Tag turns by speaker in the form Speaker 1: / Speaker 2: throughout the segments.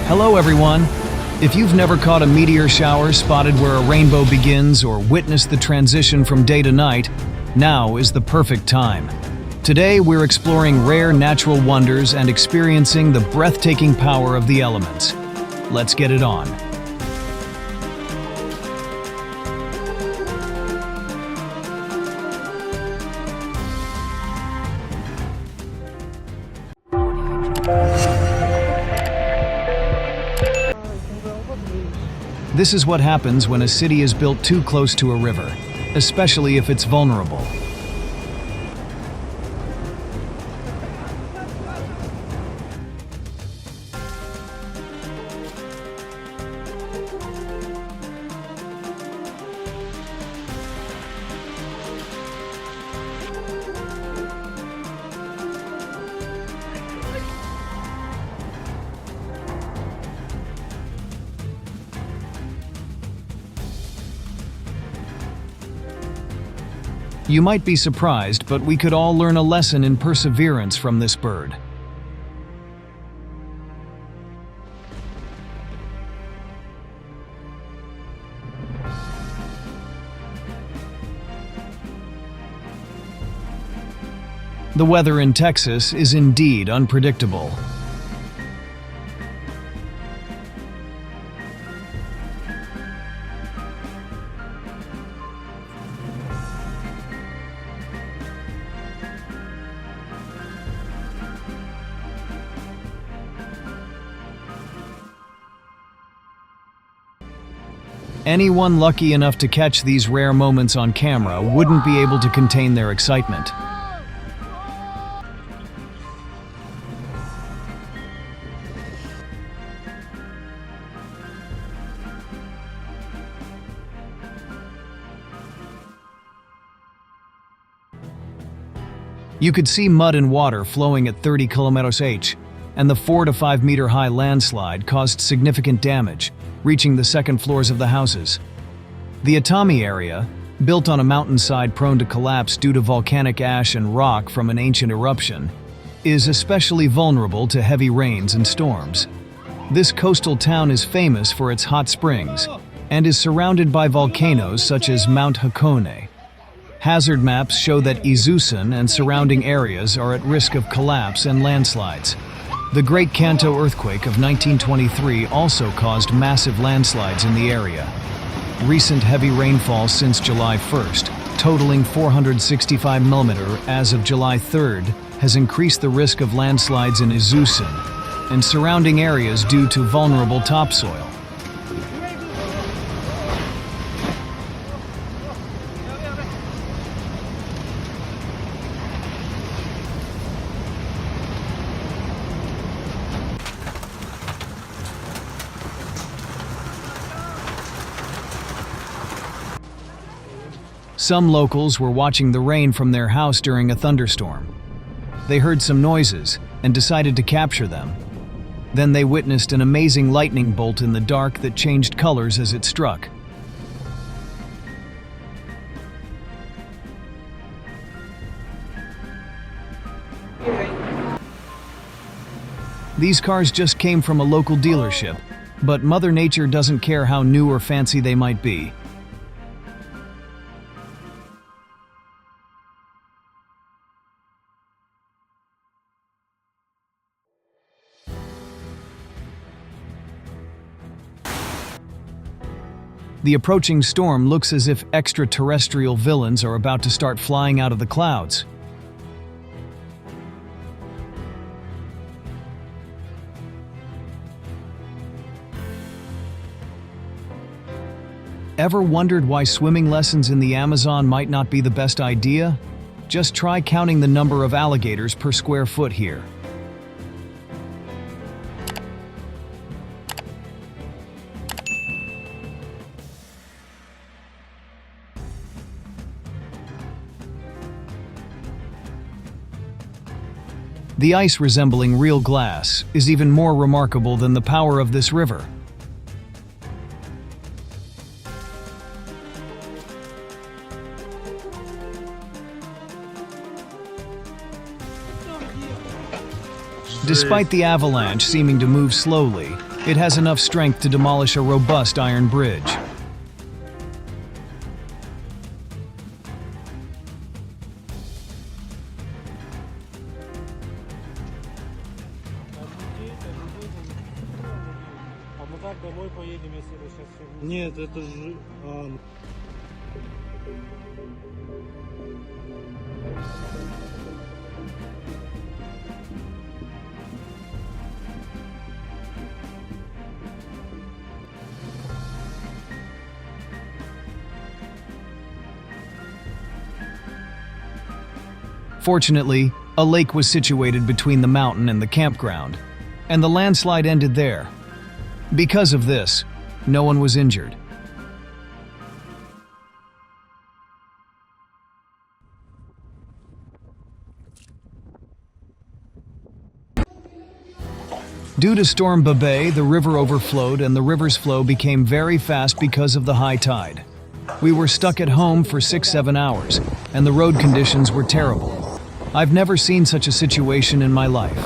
Speaker 1: Hello everyone! If you've never caught a meteor shower, spotted where a rainbow begins, or witnessed the transition from day to night, now is the perfect time. Today we're exploring rare natural wonders and experiencing the breathtaking power of the elements. Let's get it on. This is what happens when a city is built too close to a river, especially if it's vulnerable. You might be surprised, but we could all learn a lesson in perseverance from this bird. The weather in Texas is indeed unpredictable. Anyone lucky enough to catch these rare moments on camera wouldn't be able to contain their excitement. You could see mud and water flowing at 30 km/h, and the 4 to 5 meter high landslide caused significant damage, reaching the second floors of the houses. The Atami area, built on a mountainside prone to collapse due to volcanic ash and rock from an ancient eruption, is especially vulnerable to heavy rains and storms. This coastal town is famous for its hot springs and is surrounded by volcanoes such as Mount Hakone. Hazard maps show that Izusen and surrounding areas are at risk of collapse and landslides. The Great Kanto earthquake of 1923 also caused massive landslides in the area. Recent heavy rainfall since July 1st, totaling 465 mm as of July 3rd, has increased the risk of landslides in Izusen and surrounding areas due to vulnerable topsoil. Some locals were watching the rain from their house during a thunderstorm. They heard some noises and decided to capture them. Then they witnessed an amazing lightning bolt in the dark that changed colors as it struck. These cars just came from a local dealership, but Mother Nature doesn't care how new or fancy they might be. The approaching storm looks as if extraterrestrial villains are about to start flying out of the clouds. Ever wondered why swimming lessons in the Amazon might not be the best idea? Just try counting the number of alligators per square foot here. The ice resembling real glass is even more remarkable than the power of this river. Despite the avalanche seeming to move slowly, It has enough strength to demolish a robust iron bridge.
Speaker 2: Нет, это же...
Speaker 1: Fortunately, a lake was situated between the mountain and the campground, and the landslide ended there. Because of this, no one was injured. Due to Storm Babet, the river overflowed and the river's flow became very fast because of the high tide. We were stuck at home for 6-7 hours, and the road conditions were terrible. I've never seen such a situation in my life.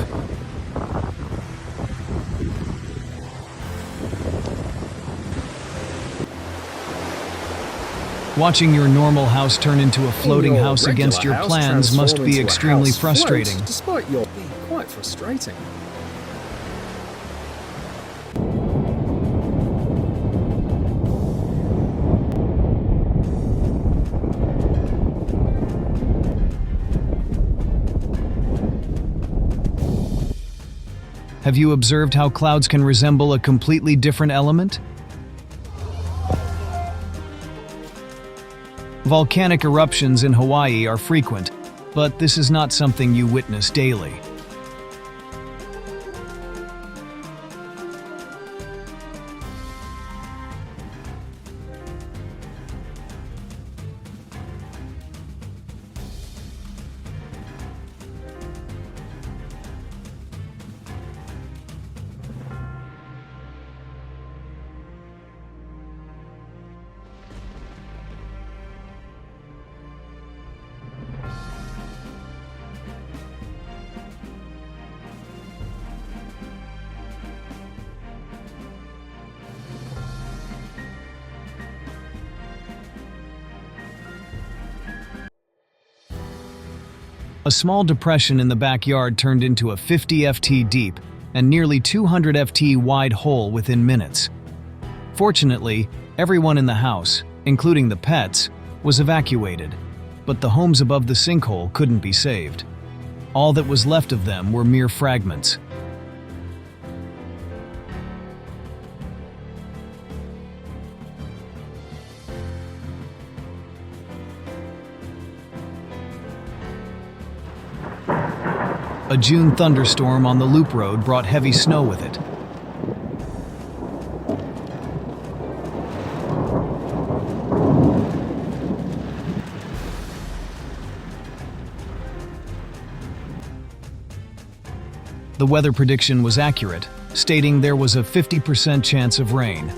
Speaker 1: Watching your normal house turn into a floating house against your plans must be extremely frustrating.
Speaker 3: Despite your being quite frustrating.
Speaker 1: Have you observed how clouds can resemble a completely different element? Volcanic eruptions in Hawaii are frequent, but this is not something you witness daily. A small depression in the backyard turned into a 50 ft deep and nearly 200 ft wide hole within minutes. Fortunately, everyone in the house, including the pets, was evacuated, but the homes above the sinkhole couldn't be saved. All that was left of them were mere fragments. A June thunderstorm on the loop road brought heavy snow with it. The weather prediction was accurate, stating there was a 50% chance of rain.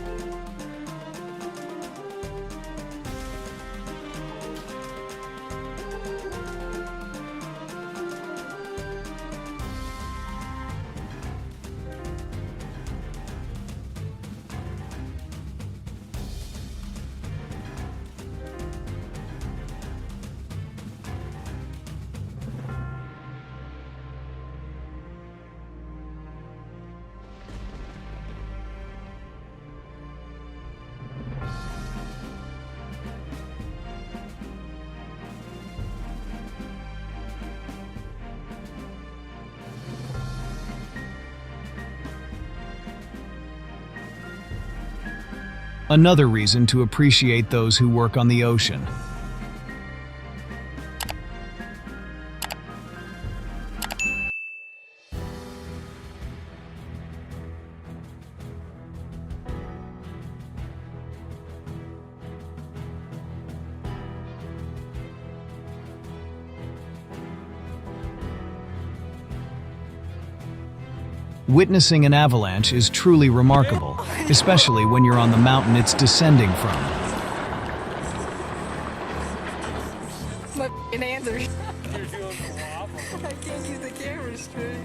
Speaker 1: Another reason to appreciate those who work on the ocean. Witnessing an avalanche is truly remarkable, especially when you're on the mountain it's descending from.
Speaker 4: My hands are... I can't use the camera straight.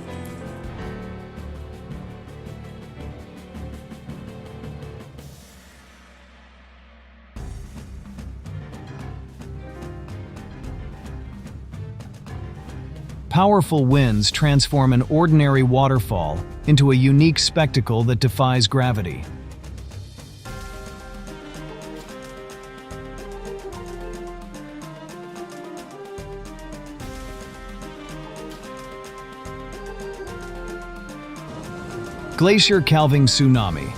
Speaker 1: Powerful winds transform an ordinary waterfall into a unique spectacle that defies gravity. Glacier calving tsunami.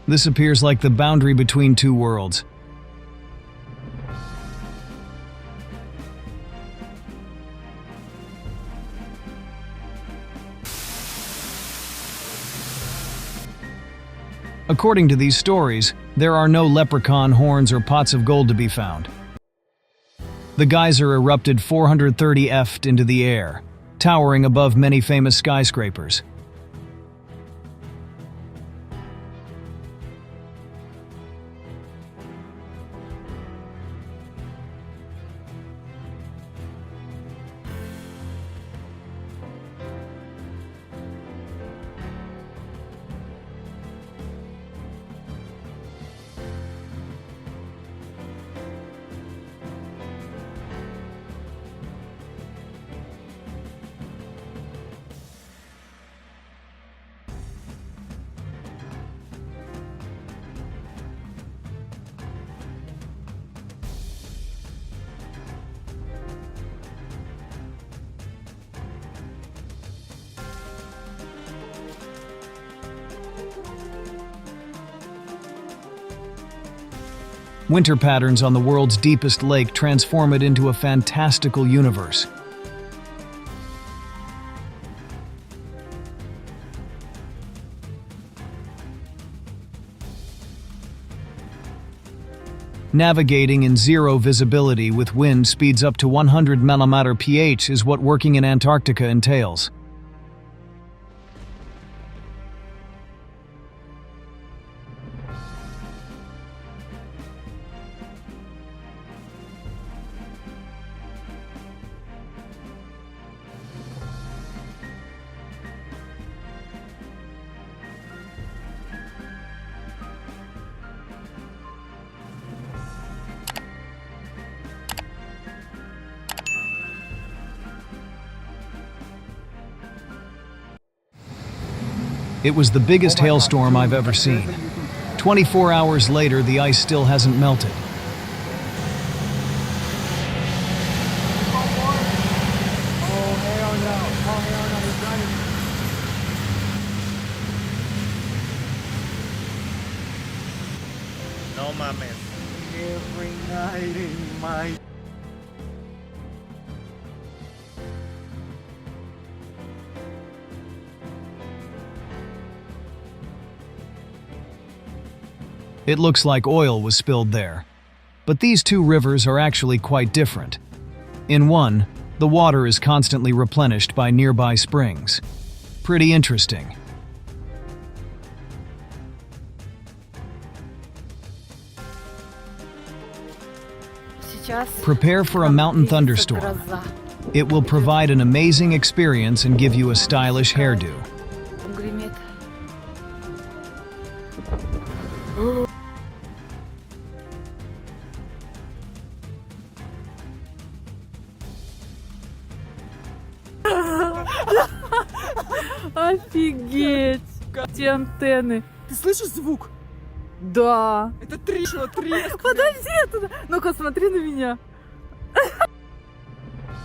Speaker 1: This appears like the boundary between two worlds. According to these stories, there are no leprechaun horns or pots of gold to be found. The geyser erupted 430 ft into the air, towering above many famous skyscrapers. Winter patterns on the world's deepest lake transform it into a fantastical universe. Navigating in zero visibility with wind speeds up to 100 mm pH is what working in Antarctica entails. It was the biggest hailstorm I've ever seen. 24 hours later, the ice still hasn't melted.
Speaker 2: No mames.
Speaker 3: Every night in my...
Speaker 1: It looks like oil was spilled there. But these two rivers are actually quite different. In one, the water is constantly replenished by nearby springs. Pretty interesting. Prepare for a mountain thunderstorm. It will provide an amazing experience and give you a stylish hairdo.
Speaker 5: Офигеть! Эти антенны.
Speaker 3: Ты слышишь звук?
Speaker 5: Да.
Speaker 3: Это треск.
Speaker 5: Подожди! Ну-ка, смотри на меня.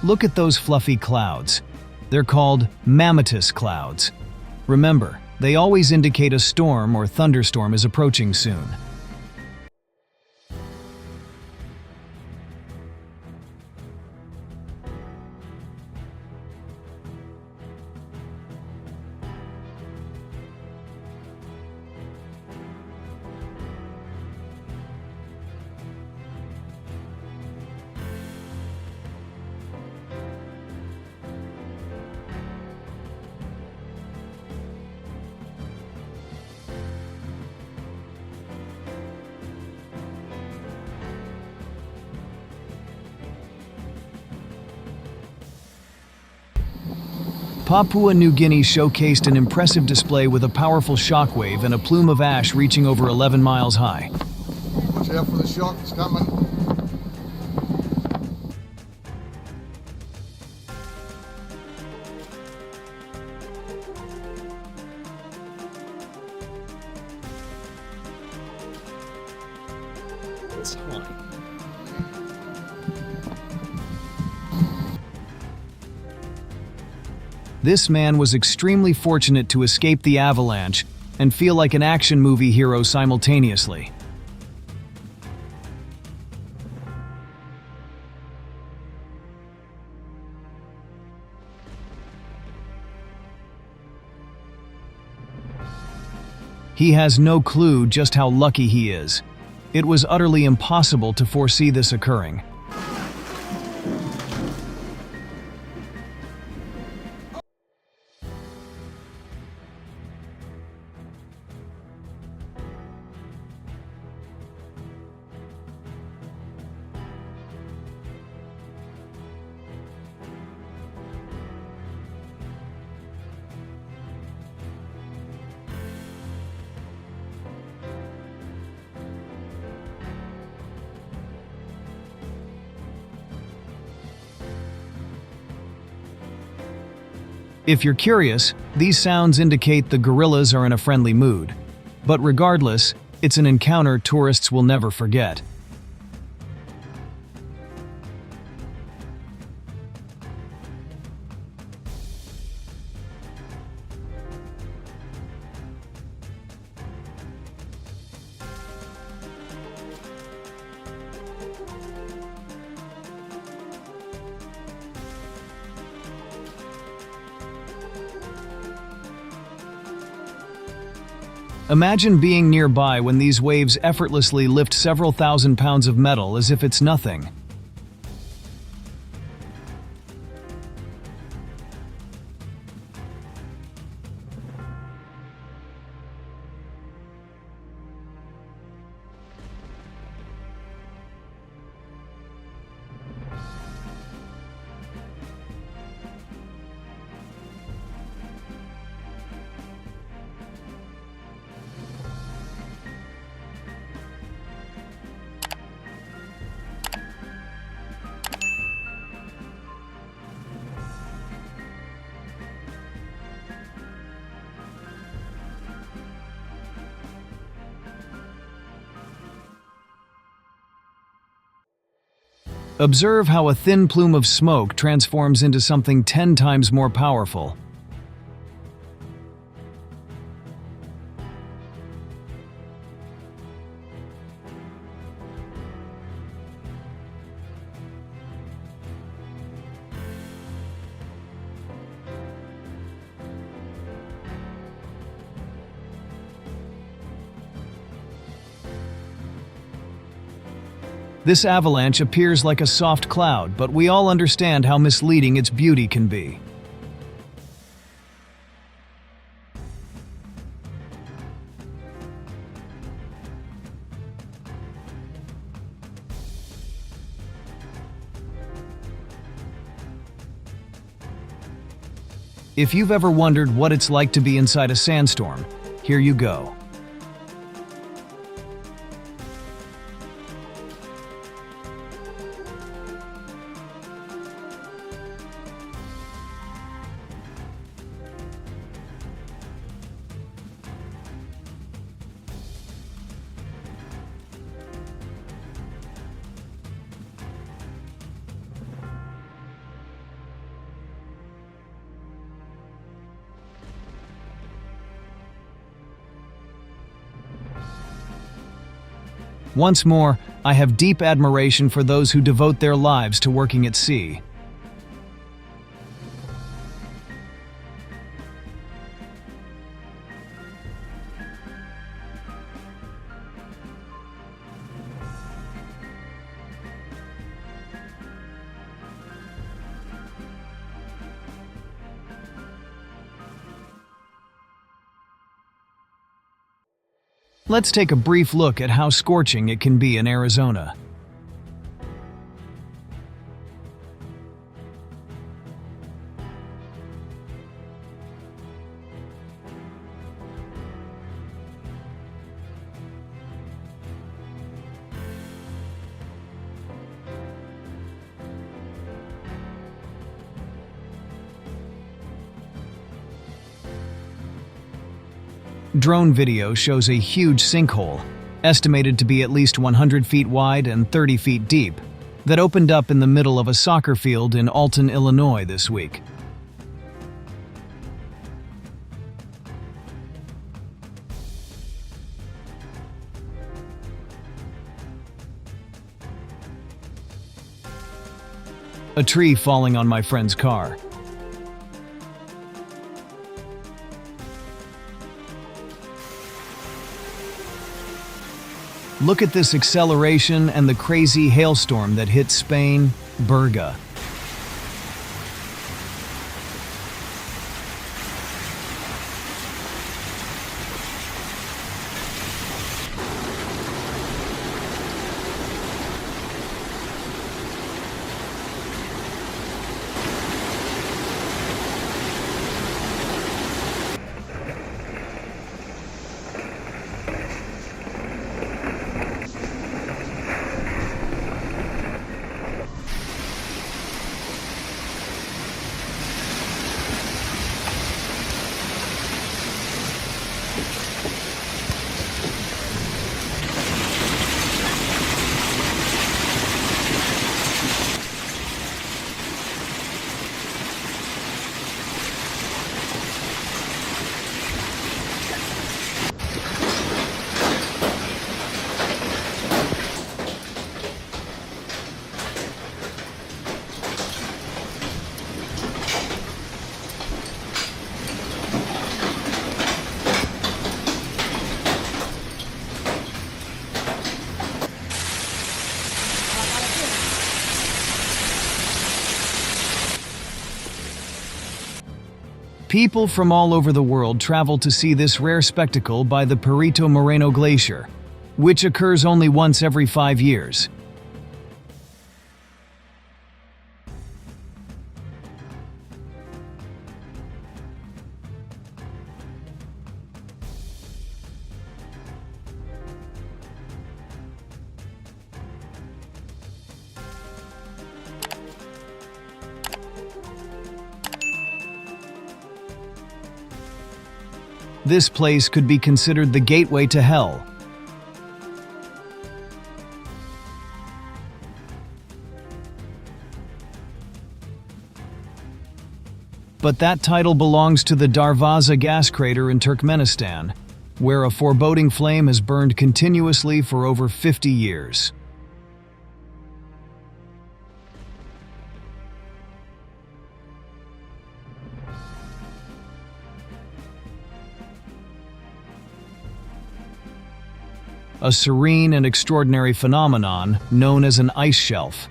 Speaker 1: Look at those fluffy clouds. They're called mammatus clouds. Remember, they always indicate a storm or thunderstorm is approaching soon. Papua New Guinea showcased an impressive display with a powerful shockwave and a plume of ash reaching over 11 miles high.
Speaker 6: Watch out for the shock, it's coming.
Speaker 1: This man was extremely fortunate to escape the avalanche and feel like an action movie hero simultaneously. He has no clue just how lucky he is. It was utterly impossible to foresee this occurring. If you're curious, these sounds indicate the gorillas are in a friendly mood. But regardless, it's an encounter tourists will never forget. Imagine being nearby when these waves effortlessly lift several thousand pounds of metal as if it's nothing. Observe how a thin plume of smoke transforms into something 10 times more powerful. This avalanche appears like a soft cloud, but we all understand how misleading its beauty can be. If you've ever wondered what it's like to be inside a sandstorm, here you go. Once more, I have deep admiration for those who devote their lives to working at sea. Let's take a brief look at how scorching it can be in Arizona. Drone video shows a huge sinkhole, estimated to be at least 100 feet wide and 30 feet deep, that opened up in the middle of a soccer field in Alton, Illinois this week. A tree falling on my friend's car. Look at this acceleration and the crazy hailstorm that hit Spain, Berga. People from all over the world travel to see this rare spectacle by the Perito Moreno Glacier, which occurs only once every 5 years. This place could be considered the gateway to hell. But that title belongs to the Darvaza gas crater in Turkmenistan, where a foreboding flame has burned continuously for over 50 years. A serene and extraordinary phenomenon known as an ice shelf.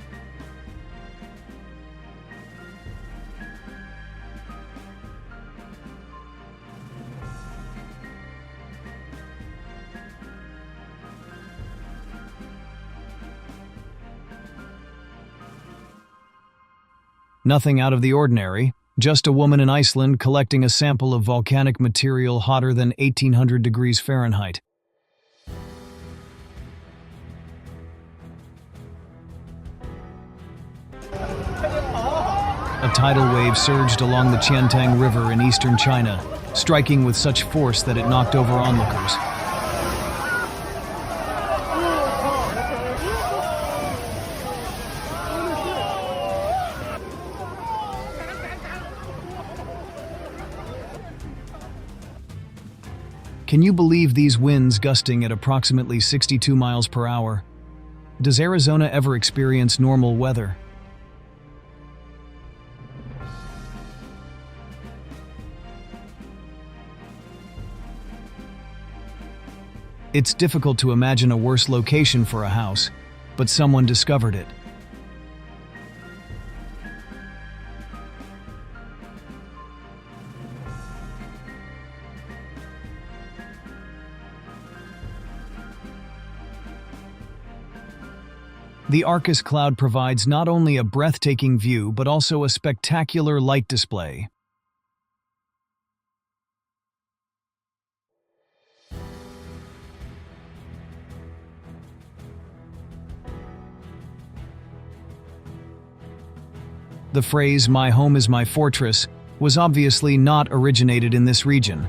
Speaker 1: Nothing out of the ordinary, just a woman in Iceland collecting a sample of volcanic material hotter than 1800 degrees Fahrenheit. A tidal wave surged along the Qiantang River in eastern China, striking with such force that it knocked over onlookers. Can you believe these winds gusting at approximately 62 miles per hour? Does Arizona ever experience normal weather? It's difficult to imagine a worse location for a house, but someone discovered it. The Arcus cloud provides not only a breathtaking view but also a spectacular light display. The phrase, "My home is my fortress," was obviously not originated in this region.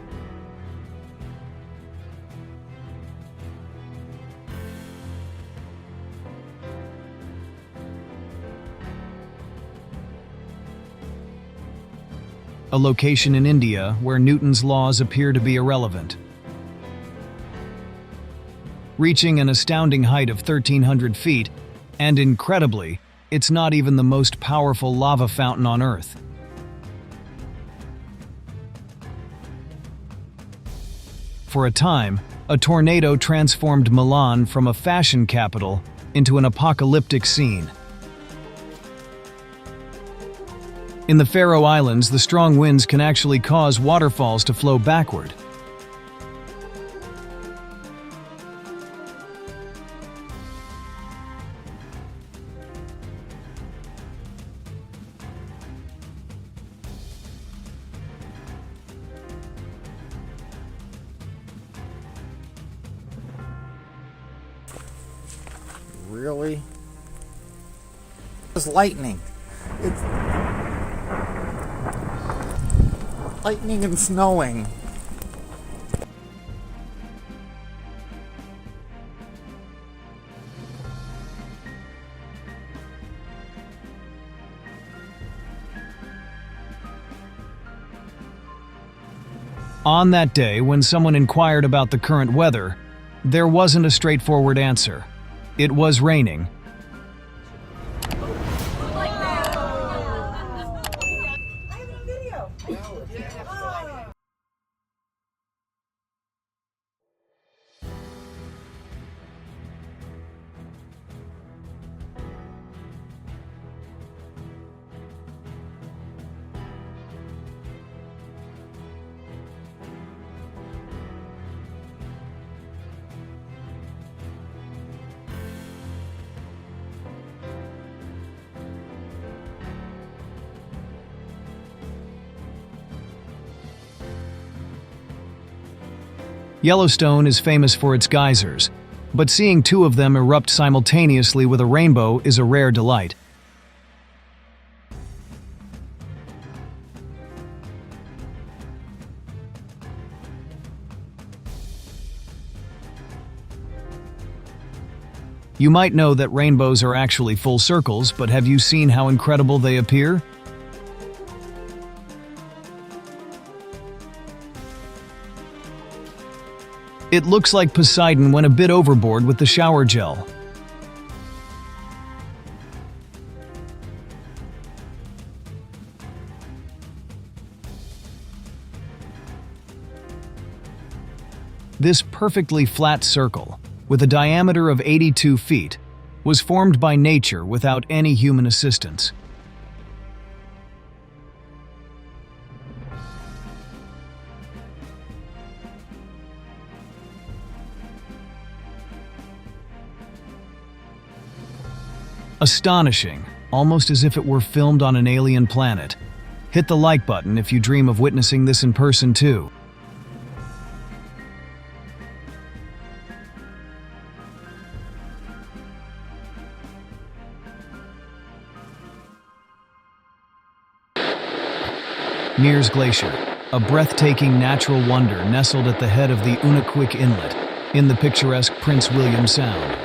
Speaker 1: location in India where Newton's laws appear to be irrelevant. Reaching an astounding height of 1,300 feet, and incredibly, it's not even the most powerful lava fountain on Earth. For a time, a tornado transformed Milan from a fashion capital into an apocalyptic scene. In the Faroe Islands, the strong winds can actually cause waterfalls to flow backward.
Speaker 3: Really? It's lightning. It's lightning and snowing.
Speaker 1: On that day, when someone inquired about the current weather, there wasn't a straightforward answer. It was raining. Yellowstone is famous for its geysers, but seeing two of them erupt simultaneously with a rainbow is a rare delight. You might know that rainbows are actually full circles, but have you seen how incredible they appear? It looks like Poseidon went a bit overboard with the shower gel. This perfectly flat circle, with a diameter of 82 feet, was formed by nature without any human assistance. Astonishing, almost as if it were filmed on an alien planet. Hit the like button if you dream of witnessing this in person too. Mears Glacier, a breathtaking natural wonder nestled at the head of the Unapredictability Inlet, in the picturesque Prince William Sound.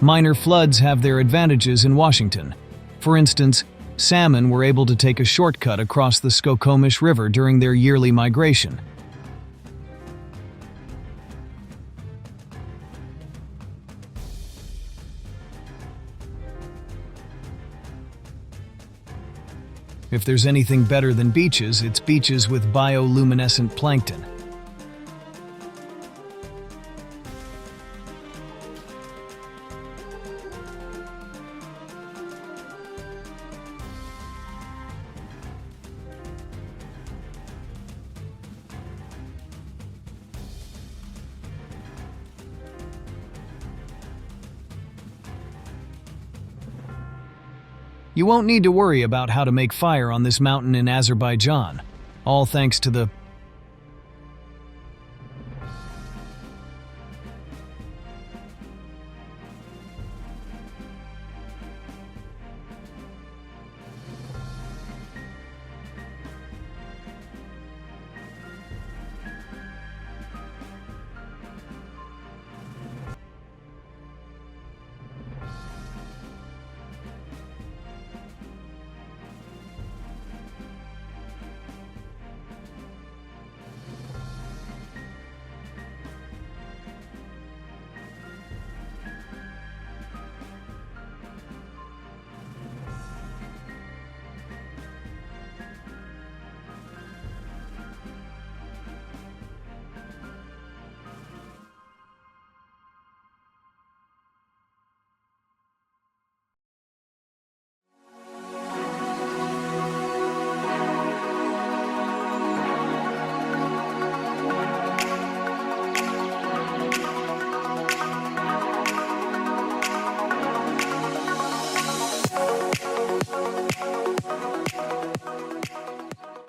Speaker 1: Minor floods have their advantages in Washington. For instance, salmon were able to take a shortcut across the Skokomish River during their yearly migration. If there's anything better than beaches, it's beaches with bioluminescent plankton. You won't need to worry about how to make fire on this mountain in Azerbaijan, all thanks to the